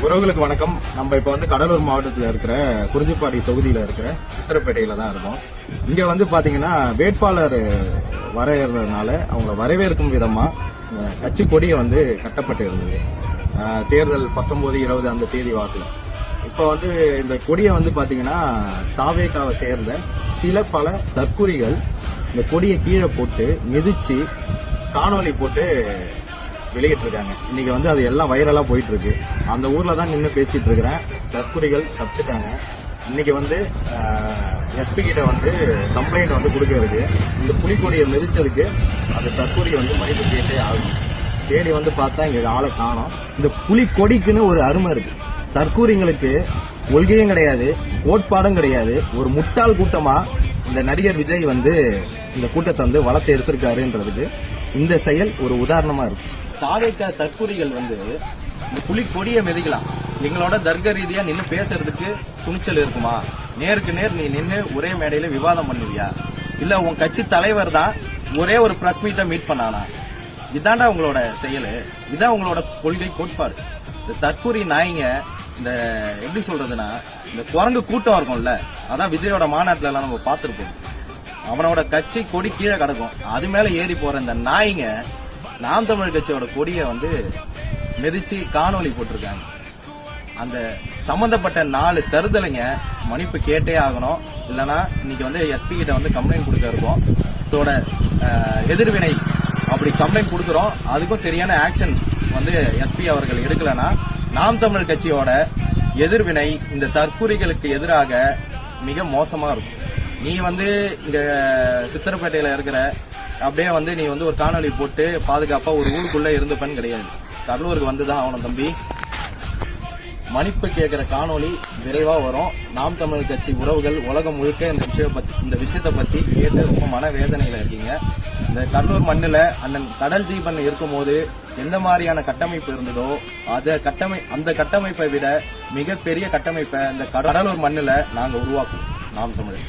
உறவுகளுக்கு வணக்கம். நம்ம இப்ப கடலூர் மாவட்டத்தில் இருக்கிற குறிஞ்சிப்பாடி தொகுதியில இருக்கிற சித்திரப்பேட்டையில தான் இருக்கோம். இங்க பாத்தீங்கன்னா வேட்பாளர் வரதுனால அவங்க வரவேற்கும் விதமா கட்சி கொடியை கட்டப்பட்டு இருந்தது. தேர்தல் 19, 20 அந்த தேதி வாக்குல இப்ப இந்த கொடியை பாத்தீங்கன்னா தாவேகாவை சேர்ந்த பல தற்குறிகள் இந்த கொடியை கீழே போட்டு மிதிச்சு காணொலி போட்டு வெளியிட்டு இருக்காங்க. இன்னைக்கு அது எல்லாம் வைரலா போயிட்டு இருக்கு. அந்த ஊர்ல தான் நின்று பேசிட்டு இருக்கிறேன். தற்குறிகள் தப்பிச்சிட்டாங்க. இன்னைக்கு எஸ்பி கிட்ட கம்ப்ளைண்ட் கொடுக்க இருக்கு. இந்த புலிக்கொடியை மிதிச்சதுக்கு அந்த தற்குறி மதிப்பு கேட்டே ஆகும். தேடி பார்த்தா இங்க ஆளை காணோம். இந்த புலிக்கொடிக்குன்னு ஒரு அருமை இருக்கு. தற்கூரிங்களுக்கு கொள்கையும் கிடையாது, கோட்பாடும் கிடையாது. ஒரு முட்டாள் கூட்டமா இந்த நடிகர் விஜய் இந்த கூட்டத்தை வளர்த்து எடுத்திருக்காருன்றதுக்கு இந்த செயல் ஒரு உதாரணமா இருக்கு. தாவேக தற்கூரிகள் இந்த புலிக்கொடியை மிதிக்கலாம். எங்களோட தர்க்க ரீதியா நின்று பேசுறதுக்கு துணிச்சல் இருக்குமா? நேருக்கு நேர் நீ நின்று ஒரே மேடையில விவாதம் பண்ணுவியா? இல்ல உன் கட்சி தலைவர் தான் ஒரே ஒரு பிரஸ் மீட்டை மீட் பண்ணானா? இதாண்டா உங்களோட செயலு, இதான் உங்களோட கொள்கை கோட்பாடு. இந்த தற்கூரி நாய்ங்க இந்த எப்படி சொல்றதுன்னா, இந்த குரங்கு கூட்டம் இருக்கும்ல, அதான் விஜயோட மாநாட்டுல எல்லாம் நம்ம பார்த்திருப்போம். அவனோட கட்சி கொடி கீழே கிடக்கும், அது மேல ஏறி போற இந்த நாய்ங்க நாம் தமிழ் கட்சியோட கொடியை மிதிச்சு காணொலி போட்டிருக்காங்க. அந்த சம்பந்தப்பட்ட 4 தருதலைங்க மன்னிப்பு கேட்டே ஆகணும். இல்லைன்னா இன்னைக்கு எஸ்பி கிட்ட கம்ப்ளைண்ட் கொடுக்க இருக்கோம். இதோட எதிர்வினை அப்படி கம்ப்ளைண்ட் கொடுக்குறோம். அதுக்கும் சரியான ஆக்ஷன் எஸ்பி அவர்கள் எடுக்கலன்னா நாம் தமிழ் கட்சியோட எதிர்வினை இந்த தற்கூரிகளுக்கு எதிராக மிக மோசமா இருக்கும். நீ இங்க சித்திரப்பேட்டையில இருக்கிற அப்படியே நீ ஒரு காணொலி போட்டு பாதுகாப்பா ஒரு ஊருக்குள்ள இருந்துப்பன்னு கிடையாது. கடலூருக்கு வந்துதான் அவன தம்பி. மன்னிப்பு கேட்கிற காணொலி விரைவா வரும். நாம் தமிழ் கட்சி உறவுகள் உலகம் முழுக்க இந்த விஷயத்தை பத்தி கேட்டு ரொம்ப மனவேதனையில இருக்கீங்க. இந்த கடலூர் மண்ணுல அண்ணன் கடல் தீபன் இருக்கும் போது எந்த மாதிரியான கட்டமைப்பு இருந்ததோ அந்த கட்டமைப்பை விட மிகப்பெரிய கட்டமைப்பை இந்த கடலூர் மண்ணுல நாங்க உருவாக்குவோம். நாம் தமிழ்